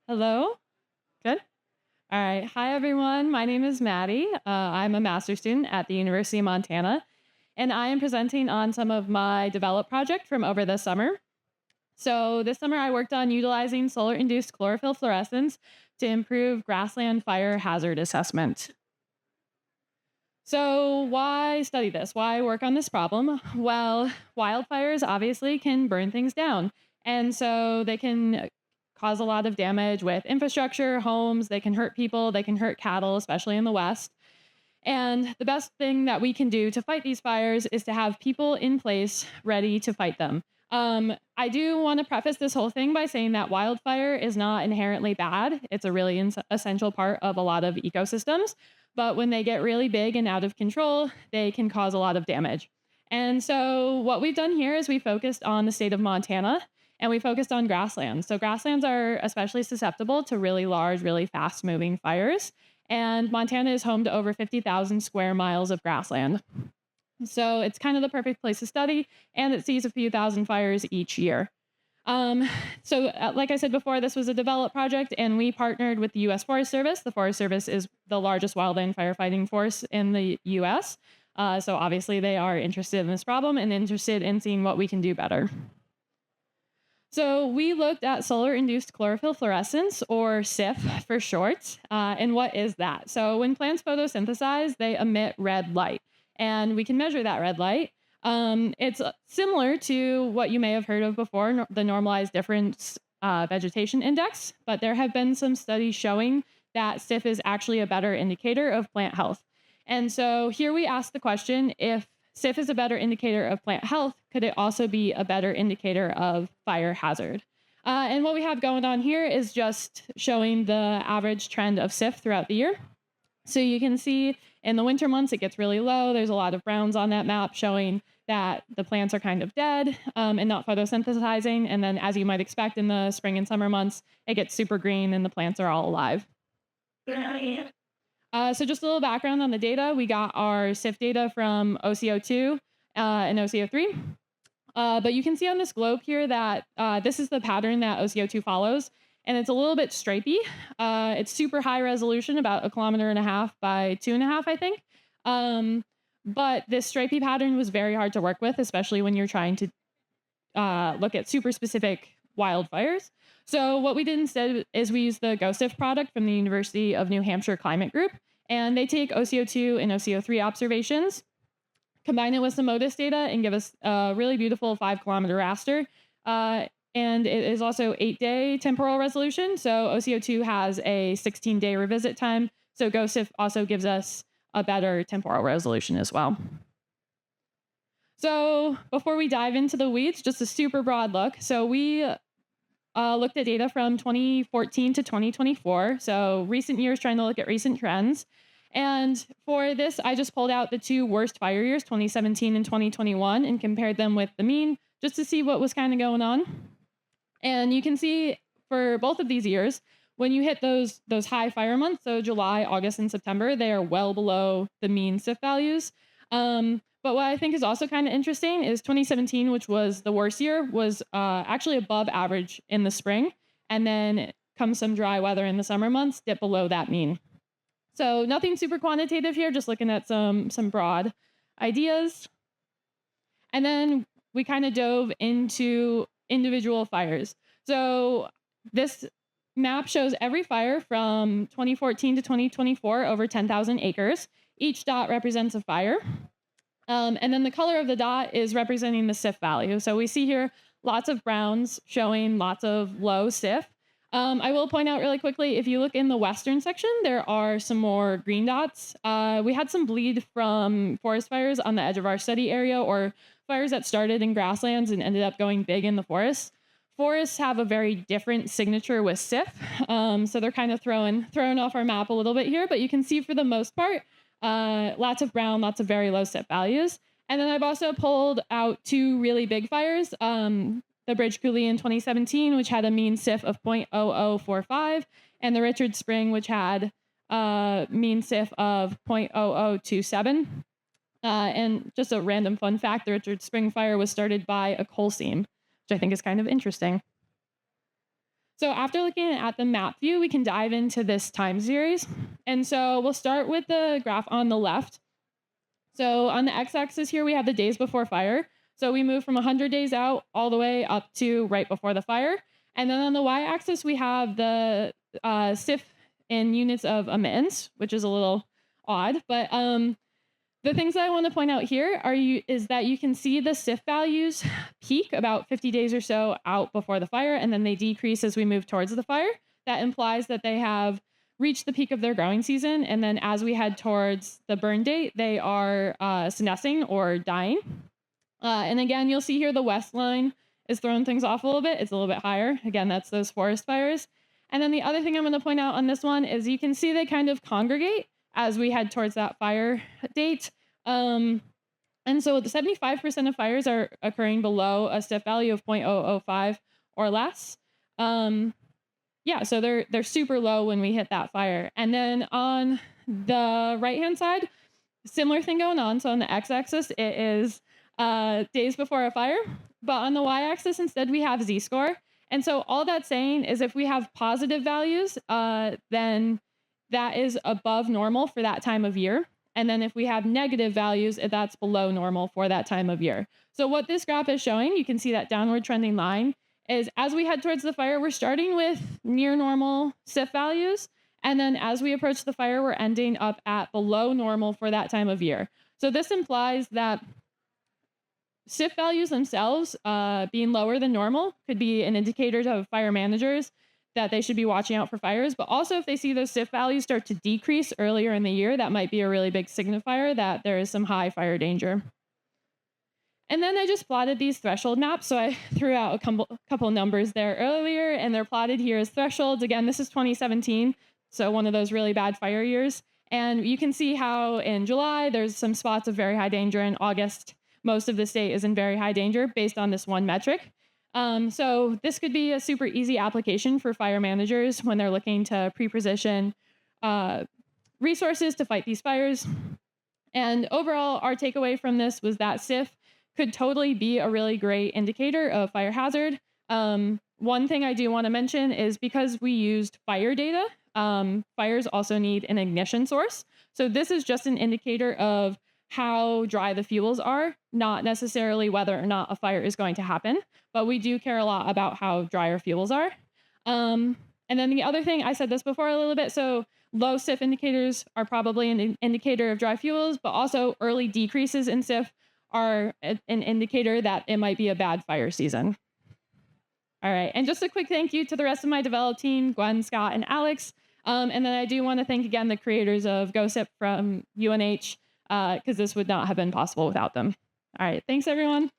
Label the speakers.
Speaker 1: Hello? Good. All right. Hi, everyone. My name is Maddie. I'm a master's student at the University of Montana, and I am presenting on some of my develop project from over the summer. So this summer, I worked on utilizing solar-induced chlorophyll fluorescence to improve grassland fire hazard assessment. So why study this? Why work on this problem? Well, wildfires obviously can burn things down. And so they can cause a lot of damage with infrastructure, homes, they can hurt people, they can hurt cattle, especially in the West. And the best thing that we can do to fight these fires is to have people in place ready to fight them. I do want to preface this whole thing by saying that wildfire is not inherently bad. It's a really essential part of a lot of ecosystems. But when they get really big and out of control, they can cause a lot of damage. And so, what we've done here is we focused on the state of Montana and we focused on grasslands. So, grasslands are especially susceptible to really large, really fast moving fires. And Montana is home to over 50,000 square miles of grassland. So it's kind of the perfect place to study, and it sees a few thousand fires each year. Um, like I said before, this was a develop project, and we partnered with the U.S. Forest Service. The Forest Service is the largest wildland firefighting force in the U.S. So obviously, they are interested in this problem and interested in seeing what we can do better. So we looked at solar-induced chlorophyll fluorescence, or SIF for short. And what is that? So when plants photosynthesize, they emit red light, and we can measure that red light. It's similar to what you may have heard of before, the normalized difference vegetation index, but there have been some studies showing that SIF is actually a better indicator of plant health. And so here we ask the question, if SIF is a better indicator of plant health, could it also be a better indicator of fire hazard? And what we have going on here is just showing the average trend of SIF throughout the year. So you can see in the winter months, it gets really low. There's a lot of browns on that map showing that the plants are kind of dead and not photosynthesizing. And then, as you might expect in the spring and summer months, it gets super green and the plants are all alive. So just a little background on the data. We got our SIF data from OCO2 and OCO3. But you can see on this globe here that this is the pattern that OCO2 follows. And it's a little bit stripy. It's super high resolution, about 1.5 kilometers by 2.5, I think. But this stripy pattern was very hard to work with, especially when you're trying to look at super specific wildfires. So what we did instead is we used the GoSIF product from the University of New Hampshire Climate Group, and they take OCO2 and OCO3 observations, combine it with some MODIS data, and give us a really beautiful 5-kilometer raster. And it is also 8-day temporal resolution. So OCO2 has a 16-day revisit time. So GoSIF also gives us a better temporal resolution as well. So before we dive into the weeds, just a super broad look. So we looked at data from 2014 to 2024. So recent years, trying to look at recent trends. And for this, I just pulled out the two worst fire years, 2017 and 2021, and compared them with the mean just to see what was kind of going on. And you can see for both of these years, when you hit those high fire months, so July, August, and September, they are well below the mean SIF values. But what I think is also kind of interesting is 2017, which was the worst year, was actually above average in the spring. And then comes some dry weather in the summer months, dip below that mean. So nothing super quantitative here, just looking at some broad ideas. And then we kind of dove into individual fires. So this map shows every fire from 2014 to 2024 over 10,000 acres. Each dot represents a fire. And then the color of the dot is representing the SIF value. So we see here lots of browns showing lots of low SIF. I will point out really quickly, if you look in the western section, there are some more green dots. We had some bleed from forest fires on the edge of our study area, or fires that started in grasslands and ended up going big in the forest. Forests have a very different signature with SIF, so they're kind of throwing off our map a little bit here, but you can see for the most part, lots of brown, lots of very low SIF values. And then I've also pulled out two really big fires, the Bridge Coulee in 2017, which had a mean SIF of 0.0045, and the Richard Spring, which had a mean SIF of 0.0027. And just a random fun fact, the Richard Spring fire was started by a coal seam, which I think is kind of interesting. So after looking at the map view, we can dive into this time series. And so we'll start with the graph on the left. So on the x-axis here, we have the days before fire. So we move from 100 days out all the way up to right before the fire. And then on the y-axis, we have the SIF in units of emittance, which is a little odd. But the things that I want to point out here is that you can see the SIF values peak about 50 days or so out before the fire, and then they decrease as we move towards the fire. That implies that they have reached the peak of their growing season, and then as we head towards the burn date, they are senescing or dying. And again, you'll see here the west line is throwing things off a little bit. It's a little bit higher. Again, that's those forest fires. And then the other thing I'm going to point out on this one is you can see they kind of congregate as we head towards that fire date. And so the 75% of fires are occurring below a SIF value of 0.005 or less. Yeah, so they're super low when we hit that fire. And then on the right-hand side, similar thing going on. So on the x-axis, it is days before a fire. But on the y-axis, instead, we have z-score. And so all that's saying is if we have positive values, then that is above normal for that time of year. And then if we have negative values, that's below normal for that time of year. So what this graph is showing, you can see that downward trending line, is as we head towards the fire, we're starting with near normal SIF values. And then as we approach the fire, we're ending up at below normal for that time of year. So this implies that SIF values themselves being lower than normal could be an indicator to fire managers that they should be watching out for fires. But also if they see those SIF values start to decrease earlier in the year, that might be a really big signifier that there is some high fire danger. And then I just plotted these threshold maps. So I threw out a couple numbers there earlier, and they're plotted here as thresholds. Again, this is 2017, so one of those really bad fire years. And you can see how in July, there's some spots of very high danger. In August, most of the state is in very high danger based on this one metric. So this could be a super easy application for fire managers when they're looking to pre-position resources to fight these fires. And overall, our takeaway from this was that SIF could totally be a really great indicator of fire hazard. One thing I do want to mention is because we used fire data, fires also need an ignition source. So this is just an indicator of how dry the fuels are, not necessarily whether or not a fire is going to happen, but we do care a lot about how dry our fuels are. And then the other thing, I said this before a little bit, so low SIF indicators are probably an indicator of dry fuels, but also early decreases in SIF are an indicator that it might be a bad fire season. All right, and just a quick thank you to the rest of my develop team, Gwen, Scott, and Alex. And then I do want to thank again the creators of GoSIP from UNH, because this would not have been possible without them. All right, thanks everyone.